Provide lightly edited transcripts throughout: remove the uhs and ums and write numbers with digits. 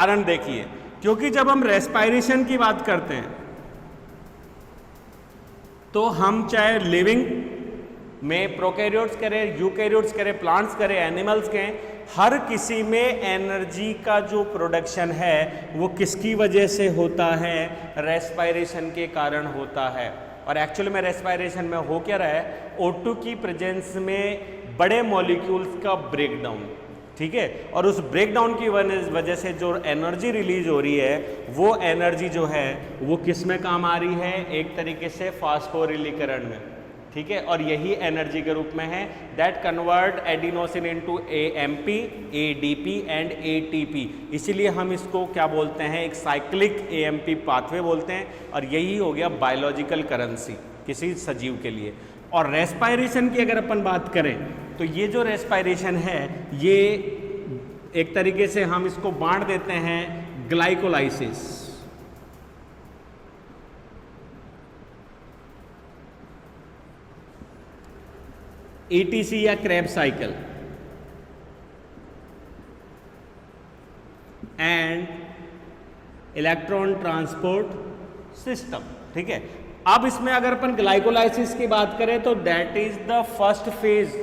कारण देखिए, क्योंकि जब हम रेस्पायरेशन की बात करते हैं तो हम चाहे लिविंग में प्रोकैरियोट्स करें, यूकैरियोट्स करें, प्लांट्स करें, एनिमल्स करें, हर किसी में एनर्जी का जो प्रोडक्शन है वो किसकी वजह से होता है? रेस्पायरेशन के कारण होता है। और एक्चुअल में रेस्पायरेशन में हो क्या रहा है? O2 की प्रेजेंस में बड़े मॉलिक्यूल्स का ब्रेकडाउन, ठीक है, और उस ब्रेकडाउन की वजह से जो एनर्जी रिलीज हो रही है वो एनर्जी जो है वो किस में काम आ रही है? एक तरीके से फास्फोरिलीकरण में, ठीक है, और यही एनर्जी के रूप में है that convert adenosine into AMP, ADP and ATP। इसीलिए हम इसको क्या बोलते हैं? एक साइक्लिक AMP पाथवे बोलते हैं, और यही हो गया बायोलॉजिकल करेंसी किसी सजीव के लिए। और रेस्पायरेशन की अगर अपन बात करें तो ये जो रेस्पायरेशन है ये एक तरीके से हम इसको बांट देते हैं ग्लाइकोलाइसिस, ETC या Krebs cycle, and electron transport system, ठीक है। अब इसमें अगर अपन ग्लाइकोलाइसिस की बात करें तो that is the first phase,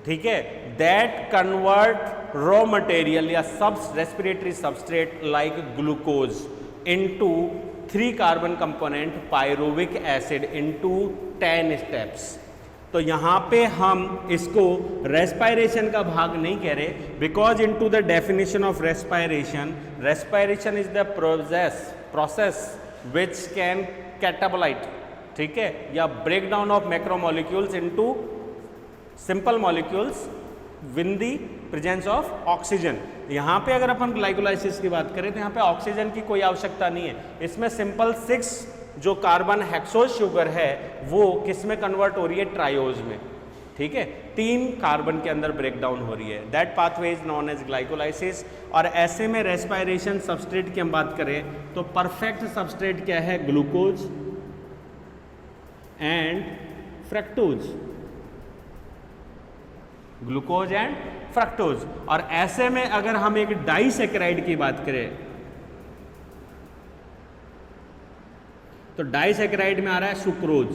ठीक है, दैट कन्वर्ट रॉ मटेरियल या respiratory substrate like glucose into 3 carbon component pyruvic acid into 10 steps. तो यहाँ पे हम इसको रेस्पायरेशन का भाग नहीं कह रहे, because into the definition of respiration, respiration is the process which can catabolite, ठीक है, या break down of macromolecules into simple molecules with the presence of oxygen. यहाँ पे अगर अपन ग्लाइकोलाइसिस की बात करें तो यहाँ पे ऑक्सीजन की कोई आवश्यकता नहीं है, इसमें सिंपल 6 जो कार्बन हेक्सोज शुगर है वो किस में कन्वर्ट हो रही है? ट्रायोज में, ठीक है, 3 कार्बन के अंदर ब्रेक डाउन हो रही है, that pathway is known as glycolysis. और ऐसे में रेस्पायरेशन सबस्ट्रेट की हम बात करें तो परफेक्ट सबस्ट्रेट क्या है? Glucose and fructose, glucose and fructose. और ऐसे में अगर हम एक डाइसैकेराइड की बात करें तो डाइसैकेराइड में आ रहा है सुक्रोज,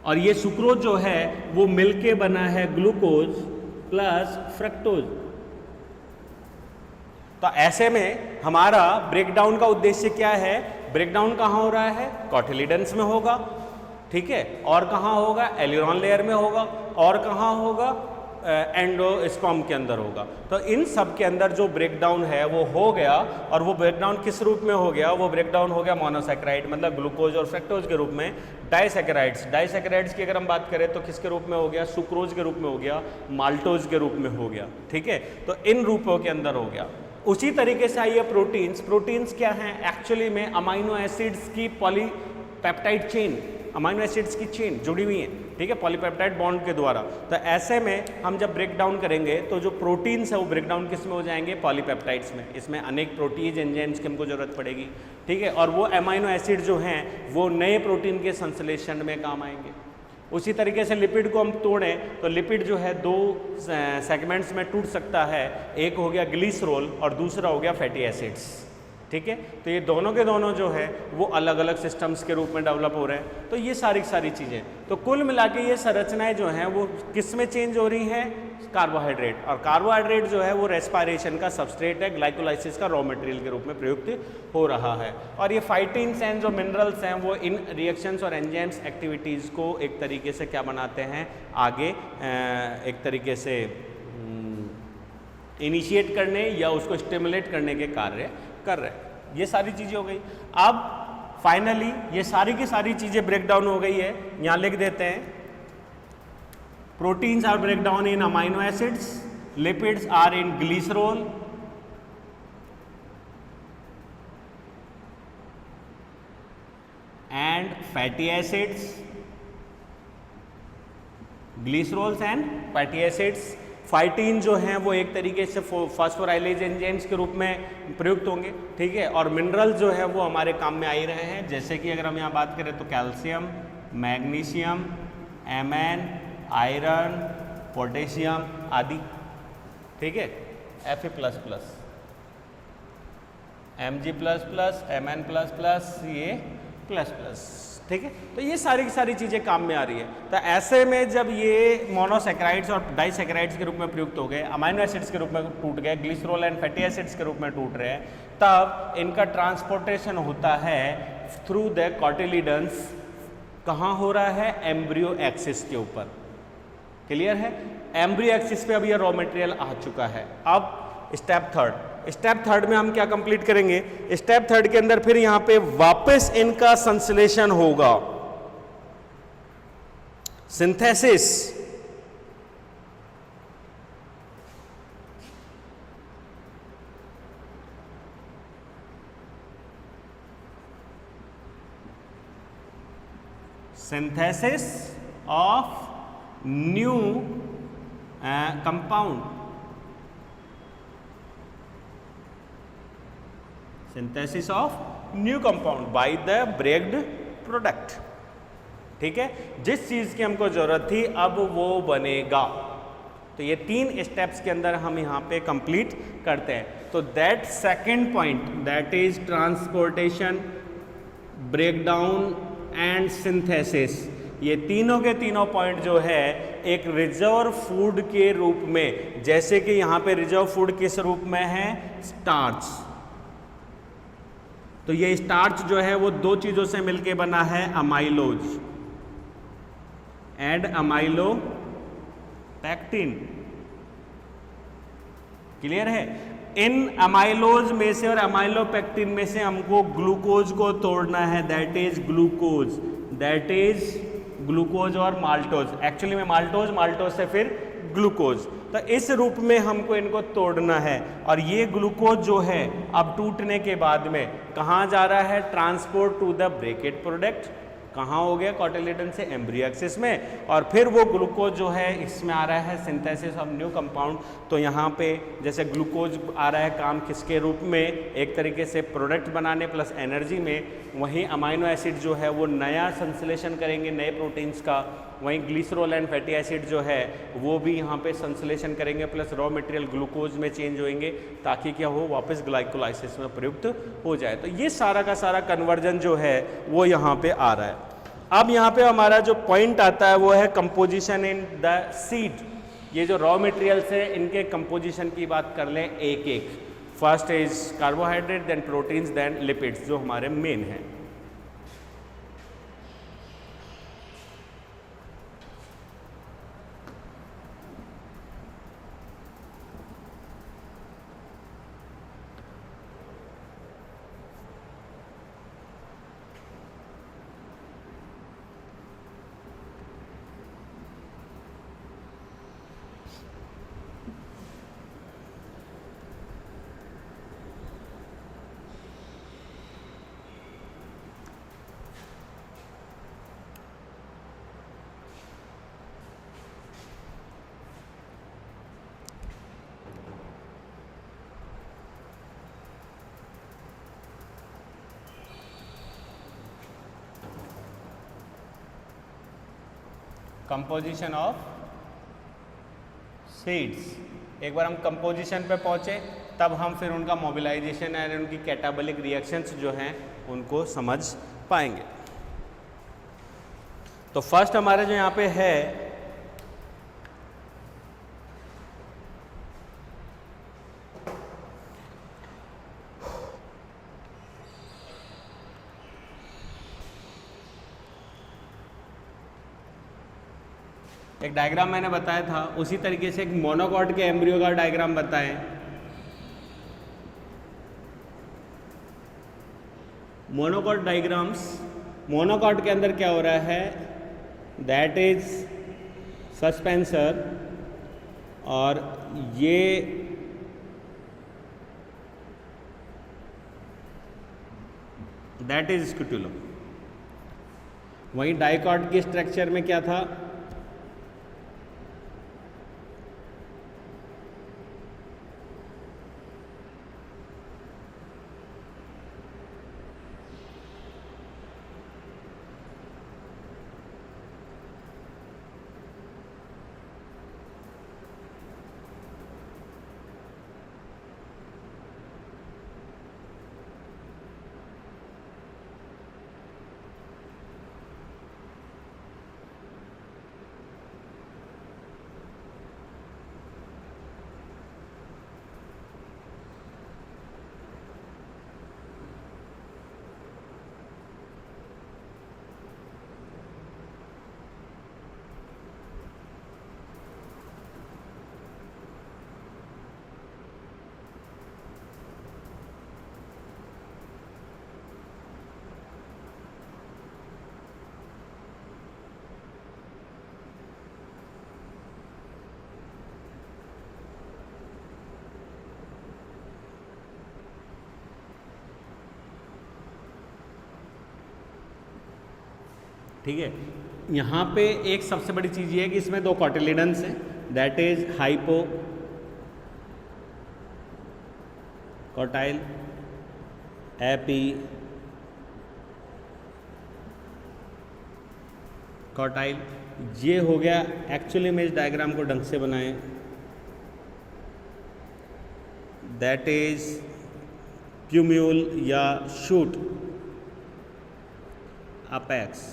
और ये सुक्रोज जो है वो मिलके बना है ग्लूकोज प्लस फ्रक्टोज। तो ऐसे में हमारा ब्रेकडाउन का उद्देश्य क्या है? ब्रेकडाउन कहाँ हो रहा है? कोटिलिडन्स में होगा, ठीक है, और कहाँ होगा? एल्यूरॉन लेयर में होगा, और कहाँ होगा? एंडोस्पर्म के अंदर होगा। तो इन सब के अंदर जो ब्रेकडाउन है वो हो गया, और वो ब्रेकडाउन किस रूप में हो गया? वो ब्रेकडाउन हो गया मोनोसैकेराइड मतलब ग्लूकोज और फ्रक्टोज के रूप में। डाइसैकेराइड्स की अगर हम बात करें तो किसके रूप में हो गया? सुक्रोज के रूप में हो गया, माल्टोज के रूप में हो गया, ठीक है, तो इन रूपों के अंदर हो गया। उसी तरीके से आइए प्रोटीन्स क्या हैं? एक्चुअली में अमाइनो एसिड्स की पॉलीपेप्टाइड चेन, अमाइनो एसिड्स की चेन जुड़ी हुई है, ठीक है, पॉलीपेप्टाइड बॉन्ड के द्वारा। तो ऐसे में हम जब ब्रेक डाउन करेंगे तो जो प्रोटीन्स है वो ब्रेक डाउन किस में हो जाएंगे? पॉलीपेप्टाइड्स में। इसमें अनेक प्रोटीज एंजाइम्स की हमको जरूरत पड़ेगी, ठीक है, और वो अमाइनो एसिड जो हैं वो नए प्रोटीन के संश्लेषण में काम आएंगे। उसी तरीके से लिपिड को हम तोड़ें तो लिपिड जो है 2 सेगमेंट्स में टूट सकता है, एक हो गया ग्लिसरॉल और दूसरा हो गया फैटी एसिड्स, ठीक है। तो ये दोनों के दोनों जो है वो अलग अलग सिस्टम्स के रूप में डेवलप हो रहे हैं। तो ये सारी चीज़ें, तो कुल मिला के ये संरचनाएं जो हैं वो किस में चेंज हो रही हैं? कार्बोहाइड्रेट। और कार्बोहाइड्रेट जो है वो रेस्पायरेशन का सबस्ट्रेट है, ग्लाइकोलाइसिस का रॉ मटेरियल के रूप में प्रयुक्त हो रहा है। और ये फाइटिन्स एंड जो मिनरल्स हैं वो इन रिएक्शंस और एंजाइम्स एक्टिविटीज़ को एक तरीके से क्या बनाते हैं? आगे एक तरीके से इनिशिएट करने या उसको स्टिमुलेट करने के कार्य कर रहे हैं। ये सारी चीज़ें हो गई। अब फाइनली ये सारी की सारी चीज़ें ब्रेक डाउन हो गई है, यहाँ लिख देते हैं proteins are break down in amino acids, lipids are in glycerol, and fatty acids, glycerols and fatty acids. फाइटीन जो हैं वो एक तरीके से फॉस्फोराइलेज एंजाइम्स के रूप में प्रयुक्त होंगे, ठीक है, और मिनरल जो है वो हमारे काम में आ ही रहे हैं, जैसे कि अगर हम यहाँ बात करें तो calcium, magnesium, Mn, iron, potassium आदि, ठीक है। Fe plus plus, Mg plus plus, Mn plus plus, Ca plus plus. ठीक है, तो ये सारी की सारी चीज़ें काम में आ रही है। तो ऐसे में जब ये मोनोसेक्राइड्स और डाइसेक्राइड्स के रूप में प्रयुक्त हो गए, अमाइनो एसिड्स के रूप में टूट गए, ग्लिसरॉल एंड फैटी एसिड्स के रूप में टूट रहे हैं, तब इनका ट्रांसपोर्टेशन होता है थ्रू द कॉटिलिडन्स। कहाँ हो रहा है? एम्ब्रियो एक्सिस के ऊपर। क्लियर है? एम्ब्रियो एक्सिस पे अब ये रॉ मटेरियल आ चुका है। अब स्टेप थर्ड में हम क्या कंप्लीट करेंगे? स्टेप थर्ड के अंदर फिर यहां पे वापस इनका संश्लेषण होगा, synthesis. Synthesis of new compound, synthesis of new compound by the breaked product. ठीक है, जिस चीज की हमको जरूरत थी अब वो बनेगा। तो ये 3 स्टेप्स के अंदर हम यहाँ पे कंप्लीट करते हैं। तो that second point, that is transportation, breakdown and synthesis, ये तीनों के तीनों पॉइंट जो है एक रिजर्व फूड के रूप में, जैसे कि यहाँ पे रिजर्व फूड किस रूप में है? स्टार्च। तो ये स्टार्च जो है वो 2 चीजों से मिलके बना है, अमाइलोज एंड अमाइलोपेक्टिन। क्लियर है? इन अमाइलोज में से और अमाइलोपेक्टिन में से हमको ग्लूकोज को तोड़ना है, that is glucose, that is glucose और माल्टोज। एक्चुअली में माल्टोज से फिर ग्लूकोज। तो इस रूप में हमको इनको तोड़ना है। और ये ग्लूकोज जो है अब टूटने के बाद में कहाँ जा रहा है? Transport to the bracket product. कहाँ हो गया? कॉटिलिडन से एम्ब्रियो एक्सिस में। और फिर वो ग्लूकोज जो है इसमें आ रहा है सिंथेसिस ऑफ न्यू कंपाउंड। तो यहाँ पे जैसे ग्लूकोज आ रहा है काम किसके रूप में? एक तरीके से प्रोडक्ट बनाने प्लस एनर्जी में। वहीं अमाइनो एसिड जो है वो नया संश्लेषण करेंगे नए प्रोटीन्स का। वहीं ग्लिसरॉल एंड फैटी एसिड जो है वो भी यहाँ पे संश्लेषण करेंगे प्लस रॉ मटेरियल ग्लूकोज में चेंज होंगे, ताकि क्या हो? वापस ग्लाइकोलाइसिस में प्रयुक्त हो जाए। तो ये सारा का सारा कन्वर्जन जो है वो यहाँ पे आ रहा है। अब यहाँ पे हमारा जो पॉइंट आता है वो है कंपोजिशन इन द सीड। ये जो रॉ मटेरियल्स है इनके कंपोजिशन की बात कर लें एक एक। First is carbohydrate, then proteins, then lipids, जो हमारे मेन हैं। Composition of seeds. एक बार हम कंपोजिशन पे पहुंचे तब हम फिर उनका मोबिलाइजेशन एंड उनकी कैटाबॉलिक रिएक्शंस जो हैं उनको समझ पाएंगे। तो फर्स्ट हमारे जो यहाँ पे है एक डायग्राम मैंने बताया था, उसी तरीके से एक मोनोकॉट के एम्ब्रियो का डायग्राम बताएं। मोनोकॉट डायग्राम्स, मोनोकॉट के अंदर क्या हो रहा है? दैट इज सस्पेंसर और ये दैट इज स्क्यूटुलम। वहीं डाइकॉट के स्ट्रक्चर में क्या था? ठीक है। यहाँ पे एक सबसे बड़ी चीज़ ये है कि इसमें 2 कॉटिलिडन्स हैं, that is hypo quartile, AP quartile. ये हो गया। एक्चुअली में इस डायग्राम को ढंग से बनाएं, दैट इज प्यूम्यूल या शूट अपेक्स,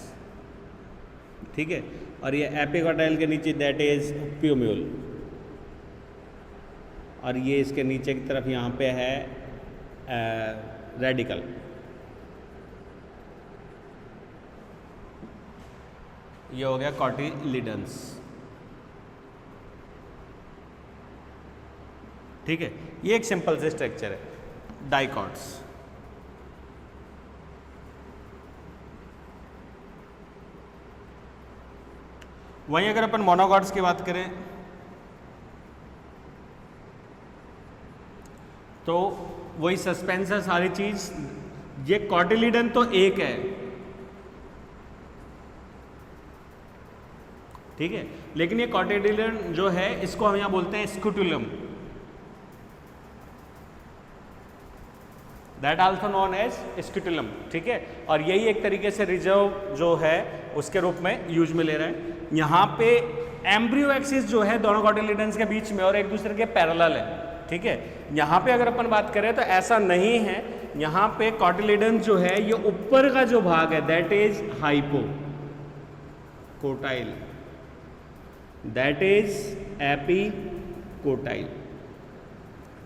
ठीक है। और ये एपिकॉटाइल के नीचे दैट इज प्यूम्यूल, और ये इसके नीचे की तरफ यहाँ पे है रेडिकल। ये हो गया कॉटिलिडन्स, ठीक है। ये एक सिंपल से स्ट्रक्चर है, डाइकॉट्स। वहीं अगर अपन मोनोकॉट्स की बात करें तो वही सस्पेंस है सारी चीज। ये कॉटिलिडन तो एक है, ठीक है, लेकिन ये कॉटिलिडन जो है इसको हम यहां बोलते हैं स्कुटुलम, दैट आल्सो नोन एज स्कुटुलम, ठीक है। और यही एक तरीके से रिजर्व जो है उसके रूप में यूज में ले रहा है। यहाँ पे एम्ब्रियो एक्सिस जो है दोनों कॉटिलिडन्स के बीच में और एक दूसरे के पैरेलल है, ठीक है। यहाँ पे अगर अपन बात करें तो ऐसा नहीं है। यहाँ पे कॉटिलिडन जो है ये ऊपर का जो भाग है that is hypocotyl, that is epicotyl,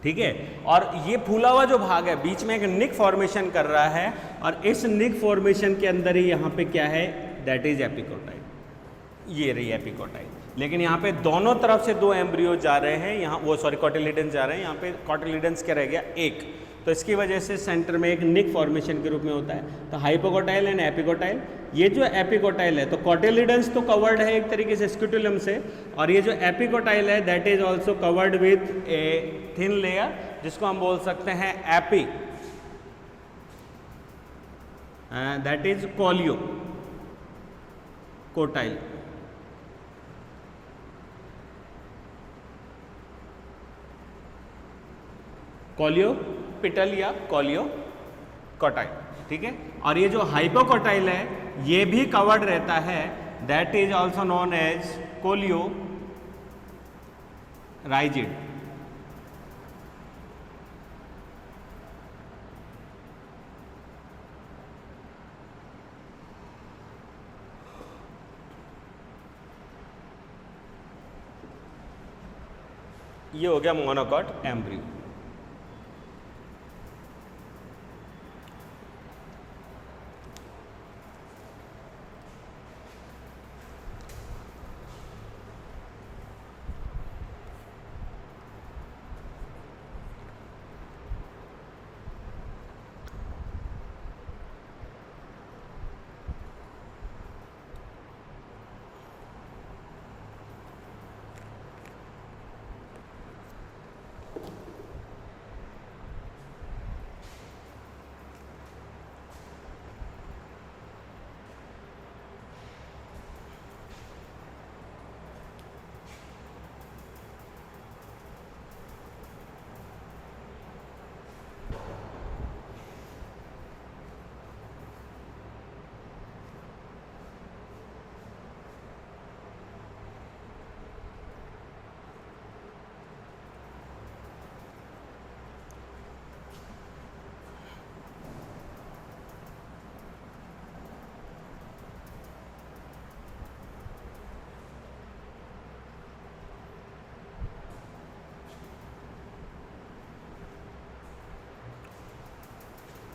ठीक है। और ये फूला हुआ जो भाग है बीच में एक निक फॉर्मेशन कर रहा है, और इस निक फॉर्मेशन के अंदर ही यहाँ पे क्या है, दैट इज एपिकोटाइल। ये रही एपिकोटाइल। लेकिन यहाँ पे दोनों तरफ से 2 एम्ब्रियो जा रहे हैं, यहाँ वो सॉरी कॉटिलिडन्स जा रहे हैं, यहाँ पे कॉटिलिडन्स क्या रह गया, एक। तो इसकी वजह से सेंटर में एक निक फॉर्मेशन के रूप में होता है। तो हाइपोकोटाइल एंड एपिकोटाइल। ये जो एपिकोटाइल है तो कॉटिलिडन्स तो कवर्ड है एक तरीके से स्कुटुलम से, और ये जो एपिकोटाइल है that is also covered with a thin layer जिसको हम बोल सकते हैं एपी, दैट इज कॉलियो कोटाइल। कॉलियो पिटल या कॉलियो कोटाइल, ठीक है। और ये जो हाइपोकोटाइल है ये भी कवर्ड रहता है, that is also known as coleorhiza. ये हो गया मोनोकॉट एम्ब्रियो।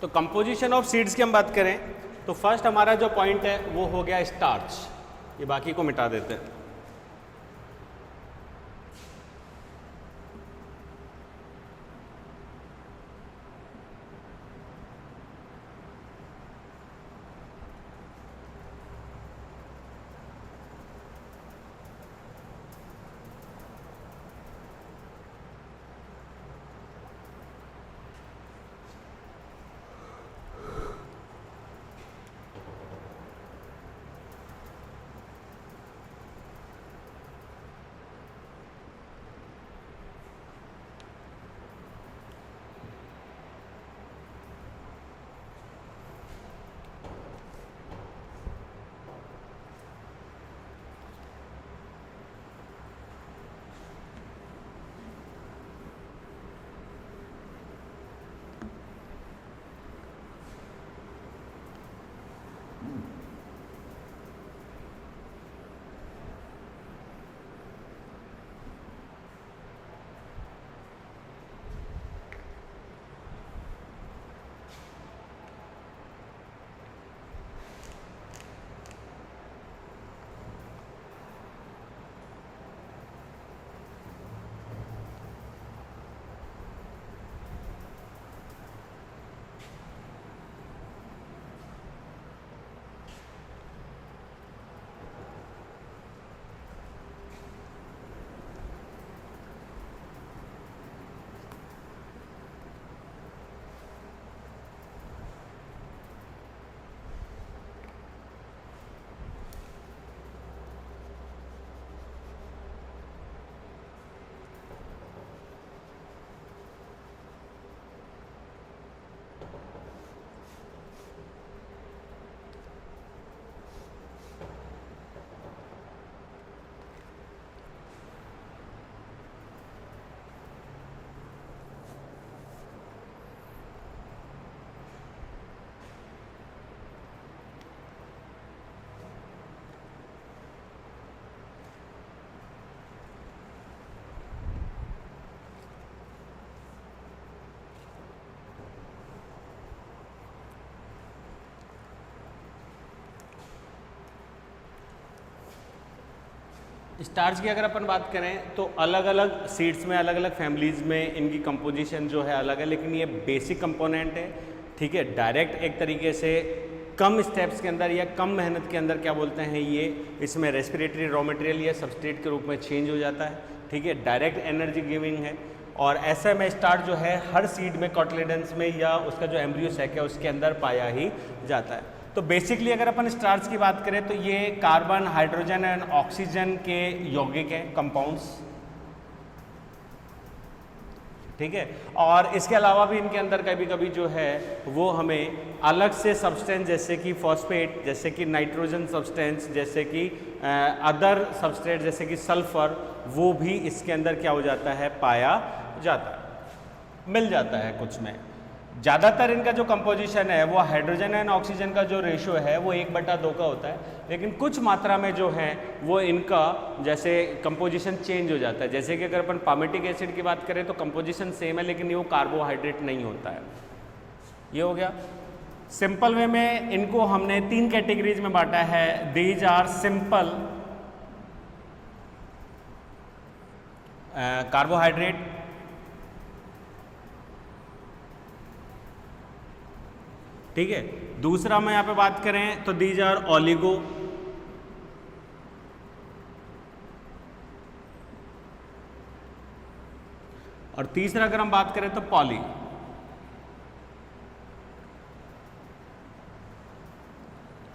तो कंपोजिशन ऑफ सीड्स की हम बात करें तो फर्स्ट हमारा जो पॉइंट है वो हो गया स्टार्च। ये बाकी को मिटा देते हैं। स्टार्च की अगर अपन बात करें तो अलग अलग सीड्स में अलग अलग फैमिलीज़ में इनकी कंपोजिशन जो है अलग है, लेकिन ये बेसिक कंपोनेंट है, ठीक है। डायरेक्ट एक तरीके से कम स्टेप्स के अंदर या कम मेहनत के अंदर क्या बोलते हैं ये इसमें रेस्पिरेटरी रॉ मटेरियल या सबस्ट्रेट के रूप में चेंज हो जाता है, ठीक है। डायरेक्ट एनर्जी गिविंग है। और ऐसे में स्टार्च जो है हर सीड में कॉटिलेडन्स में या उसका जो एम्ब्रियो सैक है उसके अंदर पाया ही जाता है। तो बेसिकली अगर अपन स्टार्च की बात करें तो ये कार्बन, हाइड्रोजन एंड ऑक्सीजन के यौगिक हैं, कंपाउंड्स, ठीक है। और इसके अलावा भी इनके अंदर कभी कभी जो है वो हमें अलग से सब्सटेंस जैसे कि फॉस्फेट, जैसे कि नाइट्रोजन सब्सटेंस, जैसे कि अदर सब्सटेंस जैसे कि सल्फर, वो भी इसके अंदर क्या हो जाता है, पाया जाता है, मिल जाता है कुछ में। ज़्यादातर इनका जो कंपोजिशन है वो हाइड्रोजन एंड ऑक्सीजन का जो रेशो है वो 1/2 का होता है, लेकिन कुछ मात्रा में जो है वो इनका जैसे कंपोजिशन चेंज हो जाता है। जैसे कि अगर अपन पामेटिक एसिड की बात करें तो कंपोजिशन सेम है, लेकिन ये वो कार्बोहाइड्रेट नहीं होता है। ये हो गया सिंपल वे में। इनको हमने 3 कैटेगरीज में बांटा है। दीज आर सिंपल कार्बोहाइड्रेट, ठीक है। दूसरा में यहाँ पे बात करें तो दीज आर ओलिगो, और तीसरा अगर हम बात करें तो poly.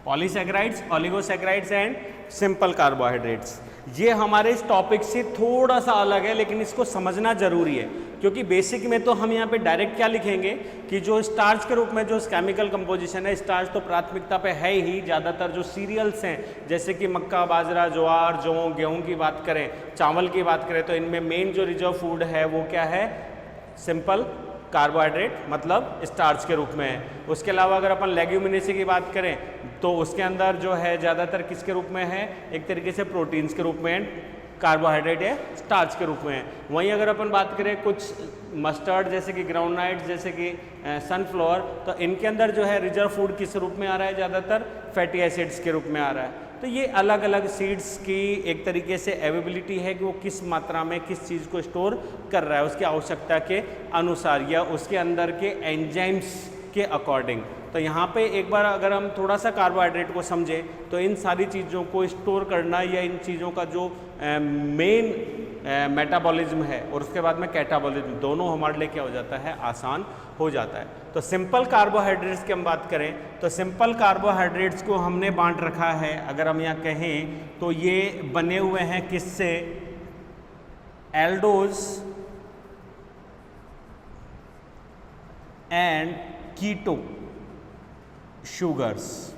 Polysaccharides, oligosaccharides and simple carbohydrates. ये हमारे इस टॉपिक से थोड़ा सा अलग है, लेकिन इसको समझना जरूरी है, क्योंकि बेसिक में तो हम यहाँ पे डायरेक्ट क्या लिखेंगे कि जो स्टार्च के रूप में जो केमिकल कंपोजिशन है, स्टार्च तो प्राथमिकता पे है ही। ज़्यादातर जो सीरियल्स हैं जैसे कि मक्का, बाजरा, ज्वार, जौ, गेहूं की बात करें, चावल की बात करें, तो इनमें मेन जो रिजर्व फूड है वो क्या है, सिंपल कार्बोहाइड्रेट मतलब स्टार्च के रूप में है। उसके अलावा अगर अपन लेग्यूमिनेसी की बात करें तो उसके अंदर जो है ज़्यादातर किसके रूप में है, एक तरीके से प्रोटीन्स के रूप में कार्बोहाइड्रेट है, स्टार्च के रूप में है। वहीं अगर अपन बात करें कुछ मस्टर्ड जैसे कि ग्राउंडनट्स, जैसे कि सनफ्लावर, तो इनके अंदर जो है रिजर्व फूड किस रूप में आ रहा है, ज़्यादातर फैटी एसिड्स के रूप में आ रहा है। तो ये अलग अलग सीड्स की एक तरीके से एवेबिलिटी है कि वो किस मात्रा में किस चीज़ को स्टोर कर रहा है उसकी आवश्यकता के अनुसार या उसके अंदर के एंजाइम्स के अकॉर्डिंग। तो यहाँ पे एक बार अगर हम थोड़ा सा कार्बोहाइड्रेट को समझें तो इन सारी चीज़ों को स्टोर करना या इन चीज़ों का जो मेन मेटाबॉलिज्म है और उसके बाद में कैटाबॉलिज्म, दोनों हमारे लिए क्या हो जाता है, आसान हो जाता है। तो सिंपल कार्बोहाइड्रेट्स की हम बात करें तो सिंपल कार्बोहाइड्रेट्स को हमने बांट रखा है, अगर हम यहाँ कहें तो ये बने हुए हैं किससे, aldose and keto sugars.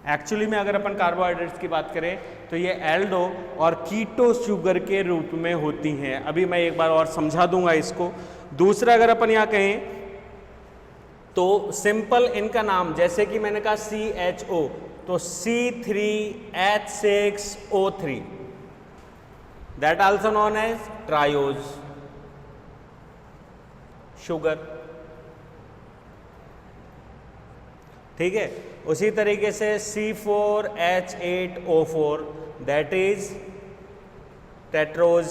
Actually में अगर अपन कार्बोहाइड्रेट्स की बात करें तो ये एल्डो और कीटो शुगर के रूप में होती हैं। अभी मैं एक बार और समझा दूंगा इसको। दूसरा अगर अपन यहाँ कहें तो सिंपल इनका नाम, जैसे कि मैंने कहा CHO, तो C3H6O3, that also known as triose sugar, ठीक है। उसी तरीके से C4H8O4, that is tetrose,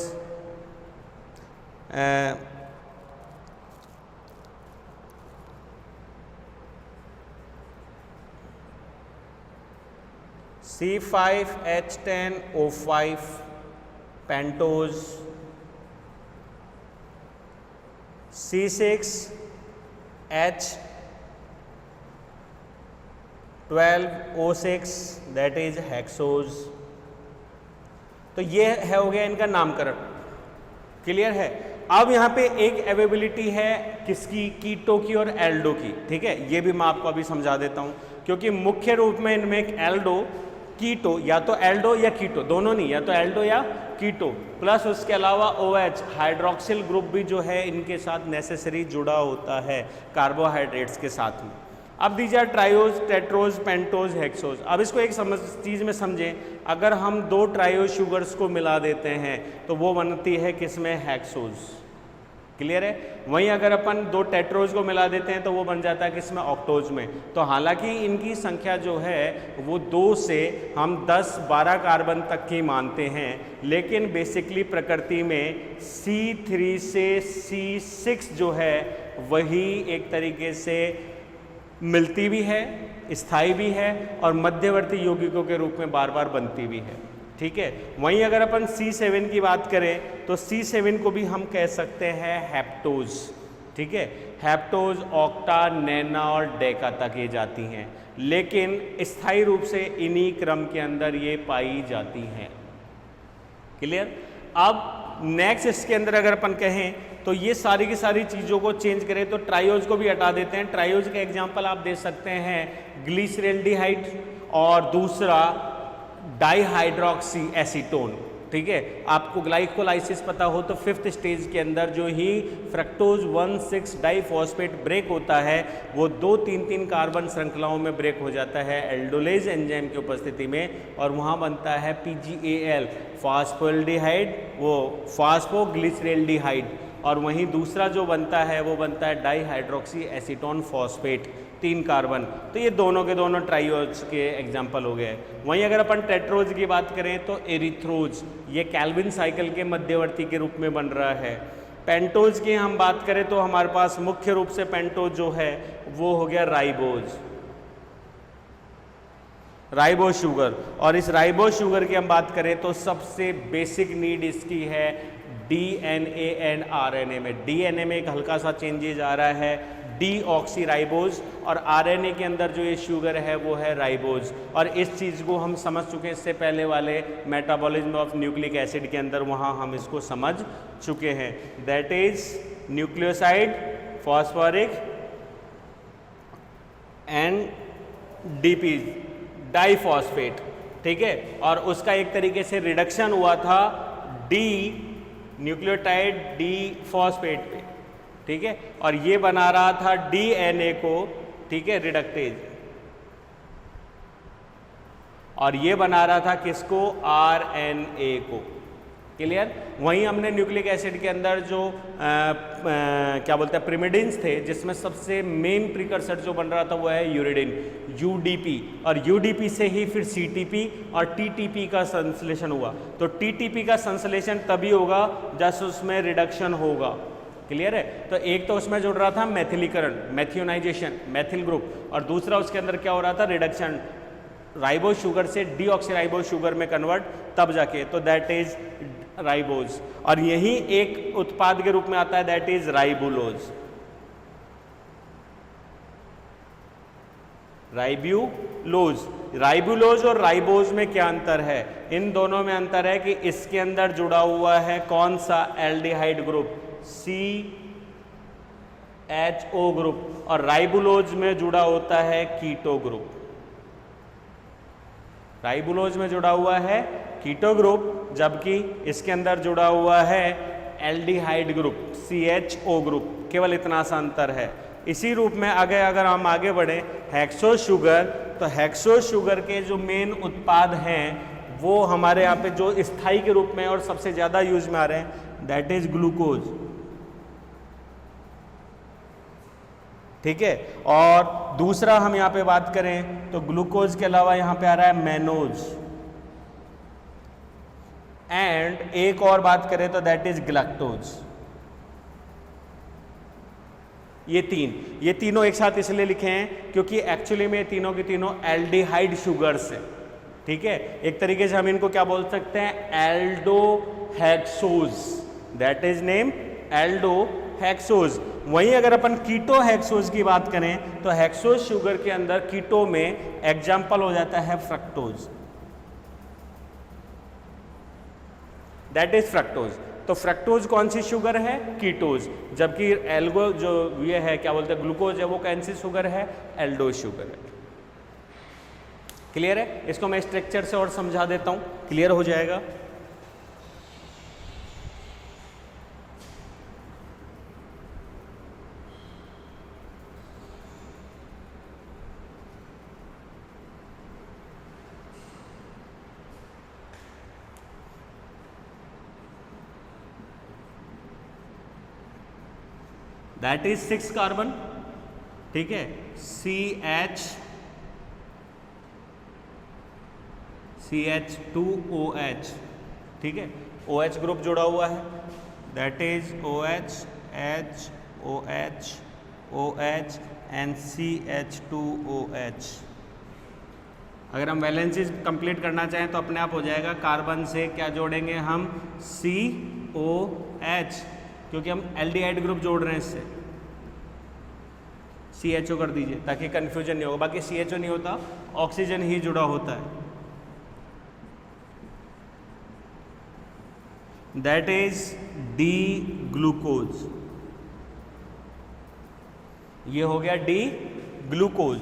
C5H10O5 pentose, C6H12O6 that is hexose. तो ये है हो गया इनका नामकरण, क्लियर है। अब यहाँ पे एक अवेबिलिटी है किसकी, कीटो की और एल्डो की, ठीक है। ये भी मैं आपको अभी समझा देता हूँ, क्योंकि मुख्य रूप में इनमें एक एल्डो, कीटो, या तो एल्डो या कीटो, दोनों नहीं, या तो एल्डो या कीटो, प्लस उसके अलावा OH हाइड्रोक्सिल ग्रुप भी जो है इनके साथ नेसेसरी जुड़ा होता है कार्बोहाइड्रेट्स के साथ में। अब दीजिए ट्रायोज, टेट्रोज, पेंटोज, हेक्सोज। अब इसको एक चीज़ में समझें, अगर हम 2 ट्रायोज शुगर्स को मिला देते हैं तो वो बनती है किसमें, हेक्सोज, क्लियर है। वहीं अगर अपन 2 टेट्रोज को मिला देते हैं तो वो बन जाता है किसमें, ऑक्टोज में। तो हालांकि इनकी संख्या जो है वो 2 से हम 10-12 कार्बन तक की मानते हैं, लेकिन बेसिकली प्रकृति में C3 से C6 जो है वही एक तरीके से मिलती भी है, स्थायी भी है और मध्यवर्ती यौगिकों के रूप में बार बार बनती भी है। ठीक है। वहीं अगर अपन C7 की बात करें तो C7 को भी हम कह सकते हैं हैप्टोज। ठीक है। हैप्टोज ऑक्टा, नैना और डेका तक ये जाती हैं, लेकिन स्थायी रूप से इन्हीं क्रम के अंदर ये पाई जाती हैं। क्लियर। अब नेक्स्ट इसके अंदर अगर अपन कहें तो ये सारी की सारी चीज़ों को चेंज करें तो ट्राइयोज को भी हटा देते हैं। ट्राइयोज का एग्जांपल आप दे सकते हैं ग्लिसरल्डिहाइड और दूसरा डाइहाइड्रोक्सी एसीटोन। ठीक है। आपको ग्लाइकोलाइसिस पता हो तो 5th स्टेज के अंदर जो ही फ्रक्टोज 1,6 डाइफॉस्फेट ब्रेक होता है वो 2-3-3 कार्बन श्रृंखलाओं में ब्रेक हो जाता है एल्डोलेज एंजाइम की उपस्थिति में, और वहाँ बनता है PGAL फास्फोल्डिहाइड, वो फास्फोग्लिसरल्डिहाइड, और वहीं दूसरा जो बनता है वो बनता है डाइहाइड्रोक्सी एसीटोन फॉस्फेट, 3 कार्बन। तो ये दोनों के दोनों ट्राइयोज के एग्जाम्पल हो गए। वहीं अगर अपन टेट्रोज की बात करें तो एरिथ्रोज, ये कैल्विन साइकिल के मध्यवर्ती के रूप में बन रहा है। पेंटोज की हम बात करें तो हमारे पास मुख्य रूप से पेंटोज जो है वो हो गया राइबोज, राइबोज शुगर। और इस राइबोज शुगर की हम बात करें तो सबसे बेसिक नीड इसकी है DNA एंड RNA में। DNA में एक हल्का सा चेंजेज आ रहा है, डीऑक्सीराइबोज, और RNA के अंदर जो ये शुगर है वो है राइबोज। और इस चीज़ को हम समझ चुके हैं इससे पहले वाले मेटाबॉलिज्म ऑफ न्यूक्लिक एसिड के अंदर, वहाँ हम इसको समझ चुके हैं। That is nucleoside phosphoric and DP diphosphate. ठीक है। और उसका एक तरीके से रिडक्शन हुआ था डी न्यूक्लियोटाइड डी फॉस्फेट पे। ठीक है। और ये बना रहा था DNA को, ठीक है, रिडक्टेज, और ये बना रहा था किसको, RNA को। क्लियर। वहीं हमने न्यूक्लिक एसिड के अंदर जो क्या बोलते हैं प्रिमिडिन्स थे, जिसमें सबसे मेन प्रिकर्सर जो बन रहा था वो है यूरिडिन, UDP, और UDP से ही फिर CTP और TTP का संश्लेषण हुआ। तो TTP का संश्लेषण तभी होगा जब उसमें रिडक्शन होगा। क्लियर है। तो एक तो उसमें जुड़ रहा था मैथिलीकरण, मैथियोनाइजेशन, मैथिल ग्रुप, और दूसरा उसके अंदर क्या हो रहा था, रिडक्शन, राइबोज शुगर से डीऑक्सीराइबोज शुगर में कन्वर्ट, तब जाके, तो दैट इज राइबोज। और यही एक उत्पाद के रूप में आता है, that is ribulose. Ribulose, ribulose और राइबोज में क्या अंतर है? इन दोनों में अंतर है कि इसके अंदर जुड़ा हुआ है कौन सा, एल्डिहाइड ग्रुप, CHO ग्रुप, और राइबुलोज में जुड़ा होता है कीटो ग्रुप। राइबुलोज में जुड़ा हुआ है कीटो ग्रुप, जबकि इसके अंदर जुड़ा हुआ है एल्डिहाइड ग्रुप, CHO ग्रुप। केवल इतना सा अंतर है। इसी रूप में अगर हम आगे बढ़े, हेक्सो शुगर, तो हेक्सो शुगर के जो मेन उत्पाद हैं वो हमारे यहाँ पे जो स्थायी के रूप में और सबसे ज़्यादा यूज में आ रहे हैं, दैट इज ग्लूकोज। ठीक है। और दूसरा हम यहाँ पे बात करें तो ग्लूकोज के अलावा यहाँ पे आ रहा है मैनोज, एंड एक और बात करें तो दैट इज ग्लैक्टोज। ये तीनों एक साथ इसलिए लिखे हैं क्योंकि एक्चुअली में तीनों के तीनों एल्डिहाइड शुगर्स हैं। ठीक है। एक तरीके से हम इनको क्या बोल सकते हैं, aldohexose, that is name aldohexose. वहीं अगर अपन कीटो हेक्सोज की बात करें तो हेक्सोज शुगर के अंदर कीटो में एग्जाम्पल हो जाता है फ्रक्टोज, दैट इज फ्रक्टोज। तो फ्रक्टोज कौन सी शुगर है, कीटोज, जबकि एल्गो जो ये है क्या बोलते हैं ग्लूकोज है, वो कौन सी शुगर है, एल्डोज शुगर है। क्लियर है। इसको मैं स्ट्रक्चर से और समझा देता हूं, क्लियर हो जाएगा। दैट इज 6 कार्बन, ठीक है, CH2OH, ठीक है, OH ग्रुप जुड़ा हुआ है, that is OH, H, OH, OH and CH2OH। अगर हम वैलेंसीज कंप्लीट करना चाहें तो अपने आप हो जाएगा, कार्बन से क्या जोड़ेंगे हम, COH, क्योंकि हम एल्डिहाइड ग्रुप जोड़ रहे हैं इससे, CHO कर दीजिए ताकि कंफ्यूजन नहीं होगा, बाकी CHO नहीं होता, ऑक्सीजन ही जुड़ा होता है, दैट इज डी ग्लूकोज। ये हो गया डी ग्लूकोज,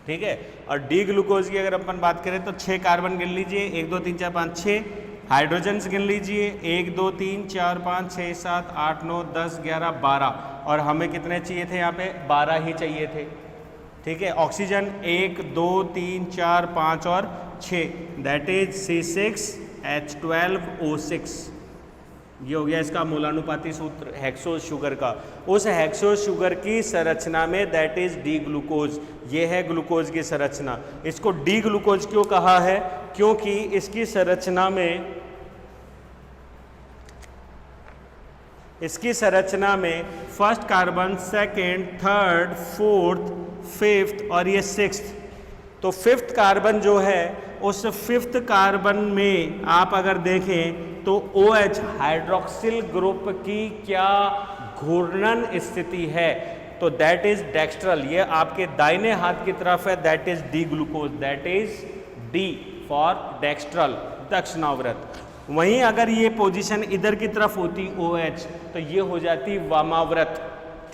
ठीक है। और डी ग्लूकोज की अगर अपन बात करें तो 6 कार्बन गिन लीजिए, 1 2 3 4 5 6, हाइड्रोजन्स गिन लीजिए, 1 2 3 4 5 6 7 8 9 10 11 12, और हमें कितने चाहिए थे, यहाँ पे 12 ही चाहिए थे, ठीक है। ऑक्सीजन 1 2 3 4 5 और 6, दैट इज C6H12O6। ये हो गया इसका मूलानुपाती सूत्र हेक्सोस शुगर का। उस हेक्सोस शुगर की संरचना में दैट इज डी ग्लूकोज, ये है ग्लूकोज की संरचना। इसको डी ग्लूकोज क्यों कहा है, क्योंकि इसकी संरचना में first carbon, second, third, fourth, fifth और ये सिक्स्थ, तो फिफ्थ कार्बन जो है उस फिफ्थ कार्बन में आप अगर देखें तो OH हाइड्रोक्सिल ग्रुप की क्या घूर्णन स्थिति है, तो दैट इज डेक्स्ट्रल, ये आपके दाहिने हाथ की तरफ है, that is D glucose, that is D for dextral, दक्षिणावर्त। वहीं अगर ये पोजीशन इधर की तरफ होती OH तो ये हो जाती वामाव्रत,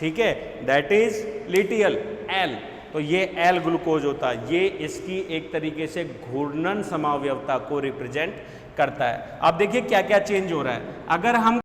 ठीक है, दैट इज लिटियल L, तो ये एल ग्लूकोज होता है। ये इसकी एक तरीके से घूर्णन समावयवता को रिप्रेजेंट करता है। अब देखिए क्या क्या चेंज हो रहा है। अगर हम